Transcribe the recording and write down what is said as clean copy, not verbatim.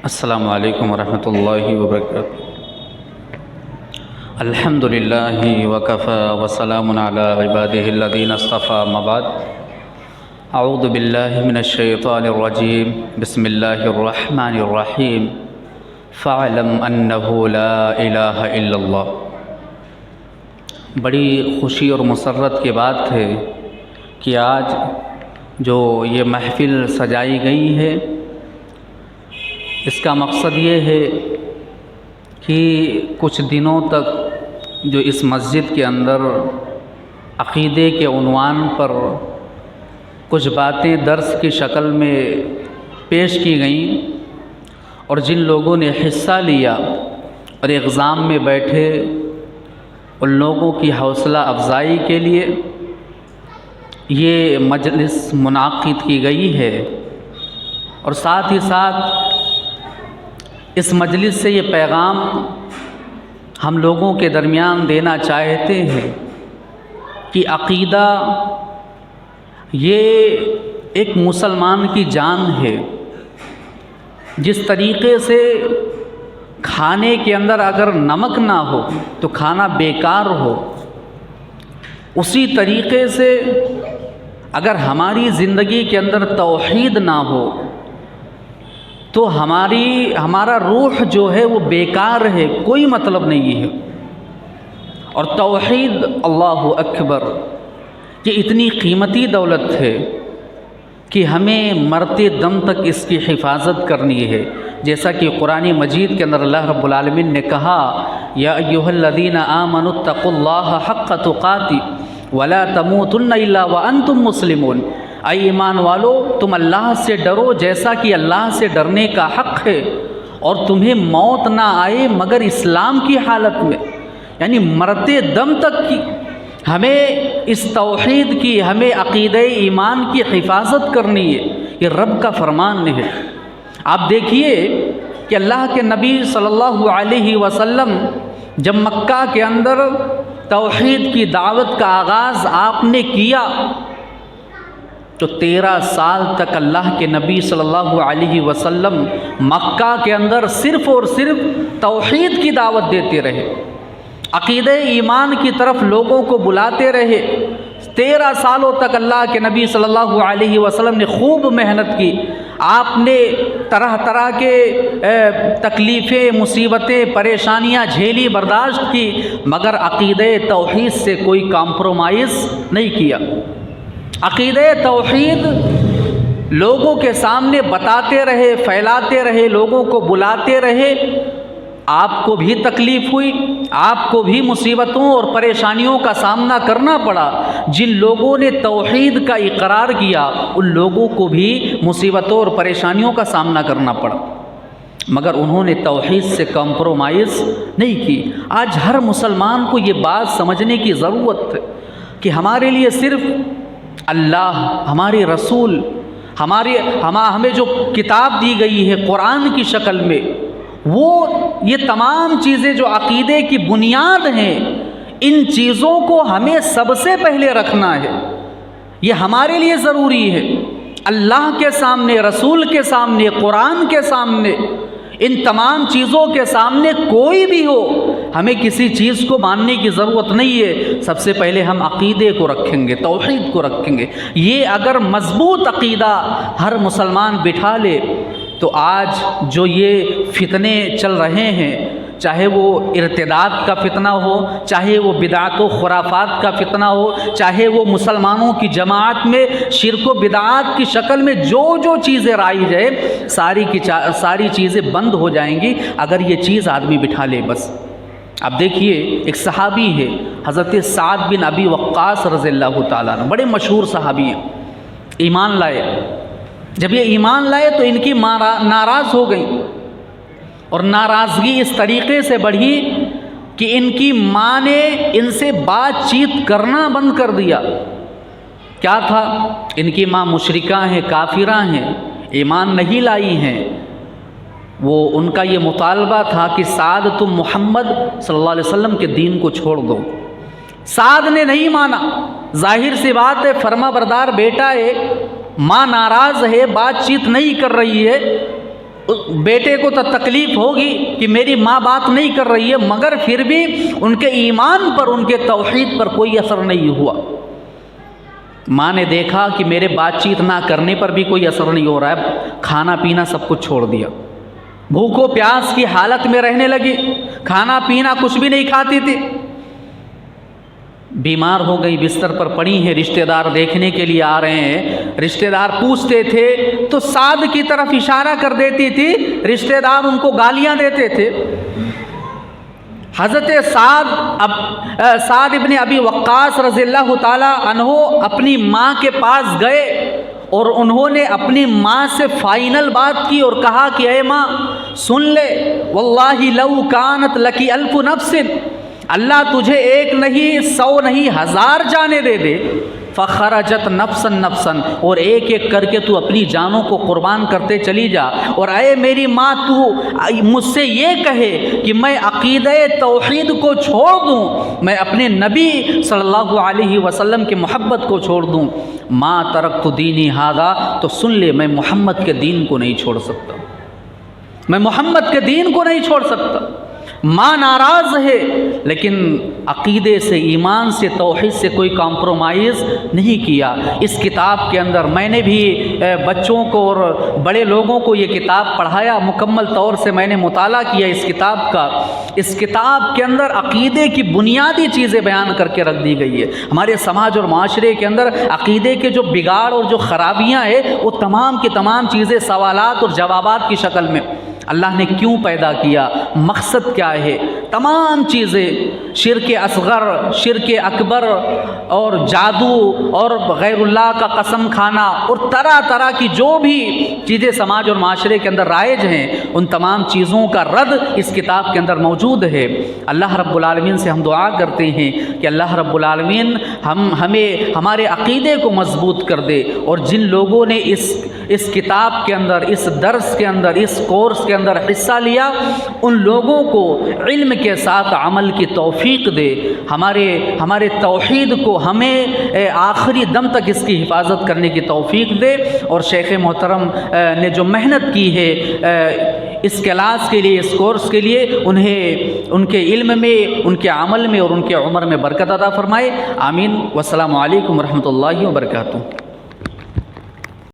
السلام علیکم ورحمۃ اللہ وبرکاتہ۔ الحمدللہ وکفی وسلام علی عبادہ الذین اصطفی، اما بعد۔ اعوذ باللہ من الشیطان الرجیم، بسم اللہ الرحمن الرحیم۔ فاعلم انہ لا الہ الا اللہ۔ بڑی خوشی اور مسرت کی بات ہے کہ آج جو یہ محفل سجائی گئی ہے، اس کا مقصد یہ ہے کہ کچھ دنوں تک جو اس مسجد کے اندر عقیدے کے عنوان پر کچھ باتیں درس کی شکل میں پیش کی گئیں، اور جن لوگوں نے حصہ لیا اور ایگزام میں بیٹھے، ان لوگوں کی حوصلہ افزائی کے لیے یہ مجلس منعقد کی گئی ہے، اور ساتھ ہی ساتھ اس مجلس سے یہ پیغام ہم لوگوں کے درمیان دینا چاہتے ہیں کہ عقیدہ یہ ایک مسلمان کی جان ہے۔ جس طریقے سے کھانے کے اندر اگر نمک نہ ہو تو کھانا بیکار ہو، اسی طریقے سے اگر ہماری زندگی کے اندر توحید نہ ہو تو ہمارا روح جو ہے وہ بیکار ہے، کوئی مطلب نہیں ہے۔ اور توحید، اللہ اکبر، یہ اتنی قیمتی دولت ہے کہ ہمیں مرتے دم تک اس کی حفاظت کرنی ہے، جیسا کہ قرآن مجید کے اندر اللہ رب العالمین نے کہا، یا ایھا الذین آمنوا اتقوا اللہ حق تقاتہ ولا تموتن الا وانتم مسلمون۔ اے ایمان والو، تم اللہ سے ڈرو جیسا کہ اللہ سے ڈرنے کا حق ہے، اور تمہیں موت نہ آئے مگر اسلام کی حالت میں۔ یعنی مرتے دم تک کی ہمیں اس توحید کی، ہمیں عقیدہ ایمان کی حفاظت کرنی ہے، یہ رب کا فرمان ہے۔ آپ دیکھیے کہ اللہ کے نبی صلی اللہ علیہ وسلم جب مکہ کے اندر توحید کی دعوت کا آغاز آپ نے کیا تو 13 سال تک اللہ کے نبی صلی اللہ علیہ وسلم مکہ کے اندر صرف اور صرف توحید کی دعوت دیتے رہے، عقیدہ ایمان کی طرف لوگوں کو بلاتے رہے۔ 13 سالوں تک اللہ کے نبی صلی اللہ علیہ وسلم نے خوب محنت کی، آپ نے طرح طرح کے تکلیفیں، مصیبتیں، پریشانیاں جھیلی، برداشت کی، مگر عقیدہ توحید سے کوئی کمپرومائز نہیں کیا۔ عقیدہ توحید لوگوں کے سامنے بتاتے رہے، پھیلاتے رہے، لوگوں کو بلاتے رہے۔ آپ کو بھی تکلیف ہوئی، آپ کو بھی مصیبتوں اور پریشانیوں کا سامنا کرنا پڑا۔ جن لوگوں نے توحید کا اقرار کیا ان لوگوں کو بھی مصیبتوں اور پریشانیوں کا سامنا کرنا پڑا، مگر انہوں نے توحید سے کمپرومائز نہیں کی۔ آج ہر مسلمان کو یہ بات سمجھنے کی ضرورت ہے کہ ہمارے لیے صرف اللہ، ہمارے رسول، ہمیں جو کتاب دی گئی ہے قرآن کی شکل میں، وہ یہ تمام چیزیں جو عقیدے کی بنیاد ہیں، ان چیزوں کو ہمیں سب سے پہلے رکھنا ہے۔ یہ ہمارے لیے ضروری ہے، اللہ کے سامنے، رسول کے سامنے، قرآن کے سامنے، ان تمام چیزوں کے سامنے کوئی بھی ہو، ہمیں کسی چیز کو ماننے کی ضرورت نہیں ہے۔ سب سے پہلے ہم عقیدے کو رکھیں گے، توحید کو رکھیں گے۔ یہ اگر مضبوط عقیدہ ہر مسلمان بٹھا لے تو آج جو یہ فتنے چل رہے ہیں، چاہے وہ ارتداد کا فتنہ ہو، چاہے وہ بدعت و خرافات کا فتنہ ہو، چاہے وہ مسلمانوں کی جماعت میں شرک و بدعات کی شکل میں جو چیزیں رائج ہے، ساری چیزیں بند ہو جائیں گی اگر یہ چیز آدمی بٹھا لے بس۔ اب دیکھیے، ایک صحابی ہے حضرت سعد بن ابی وقاص رضی اللہ تعالیٰ عنہ، بڑے مشہور صحابی ہیں، ایمان لائے۔ جب یہ ایمان لائے تو ان کی ماں ناراض ہو گئی، اور ناراضگی اس طریقے سے بڑھی کہ ان کی ماں نے ان سے بات چیت کرنا بند کر دیا۔ کیا تھا؟ ان کی ماں مشرکہ ہیں، کافرہ ہیں، ایمان نہیں لائی ہیں۔ ان کا یہ مطالبہ تھا کہ سعد تم محمد صلی اللہ علیہ وسلم کے دین کو چھوڑ دو۔ سعد نے نہیں مانا، ظاہر سی بات ہے، فرما بردار بیٹا ہے، ماں ناراض ہے، بات چیت نہیں کر رہی ہے، بیٹے کو تو تکلیف ہوگی کہ میری ماں بات نہیں کر رہی ہے، مگر پھر بھی ان کے ایمان پر، ان کے توحید پر کوئی اثر نہیں ہوا۔ ماں نے دیکھا کہ میرے بات چیت نہ کرنے پر بھی کوئی اثر نہیں ہو رہا ہے، کھانا پینا سب کچھ چھوڑ دیا، بھوک و پیاس کی حالت میں رہنے لگی، کھانا پینا کچھ بھی نہیں کھاتی تھی، بیمار ہو گئی، بستر پر پڑی ہیں، رشتہ دار دیکھنے کے لیے آ رہے ہیں، رشتہ دار پوچھتے تھے تو سعد کی طرف اشارہ کر دیتی تھی، رشتہ دار ان کو گالیاں دیتے تھے۔ حضرت سعد ابن ابی وقاص رضی اللہ تعالی عنہ اپنی ماں کے پاس گئے اور انہوں نے اپنی ماں سے فائنل بات کی اور کہا کہ اے ماں سن لے، واللہ لو کانت لکی الف نفس، اللہ تجھے ایک نہیں، 100 نہیں، 1000 جانیں دے دے، فخرجت نفسا نفسا، اور ایک ایک کر کے تو اپنی جانوں کو قربان کرتے چلی جا، اور اے میری ماں تو مجھ سے یہ کہے کہ میں عقیدہ توحید کو چھوڑ دوں، میں اپنے نبی صلی اللہ علیہ وسلم کی محبت کو چھوڑ دوں، ما ترکت دینی ھذا، تو سن لے میں محمد کے دین کو نہیں چھوڑ سکتا، میں محمد کے دین کو نہیں چھوڑ سکتا۔ ماں ناراض ہے لیکن عقیدے سے، ایمان سے، توحید سے کوئی کمپرومائز نہیں کیا۔ اس کتاب کے اندر میں نے بھی بچوں کو اور بڑے لوگوں کو یہ کتاب پڑھایا، مکمل طور سے میں نے مطالعہ کیا اس کتاب کا۔ اس کتاب کے اندر عقیدے کی بنیادی چیزیں بیان کر کے رکھ دی گئی ہے۔ ہمارے سماج اور معاشرے کے اندر عقیدے کے جو بگاڑ اور جو خرابیاں ہیں وہ تمام کی تمام چیزیں سوالات اور جوابات کی شکل میں۔ اللہ نے کیوں پیدا کیا، مقصد کیا ہے، تمام چیزیں، شرک اصغر، شرک اکبر اور جادو اور غیر اللہ کا قسم کھانا اور طرح طرح کی جو بھی چیزیں سماج اور معاشرے کے اندر رائج ہیں، ان تمام چیزوں کا رد اس کتاب کے اندر موجود ہے۔ اللہ رب العالمین سے ہم دعا کرتے ہیں کہ اللہ رب العالمین ہمیں ہمارے عقیدے کو مضبوط کر دے، اور جن لوگوں نے اس کتاب کے اندر، اس درس کے اندر، اس کورس کے اندر حصہ لیا، ان لوگوں کو علم کے ساتھ عمل کی توفیق دے، ہمارے توحید کو ہمیں آخری دم تک اس کی حفاظت کرنے کی توفیق دے، اور شیخ محترم نے جو محنت کی ہے اس کلاس کے لیے، اس کورس کے لیے، انہیں ان کے علم میں، ان کے عمل میں اور ان کے عمر میں برکت عطا فرمائے، آمین۔ والسلام علیکم ورحمۃ اللہ وبرکاتہ۔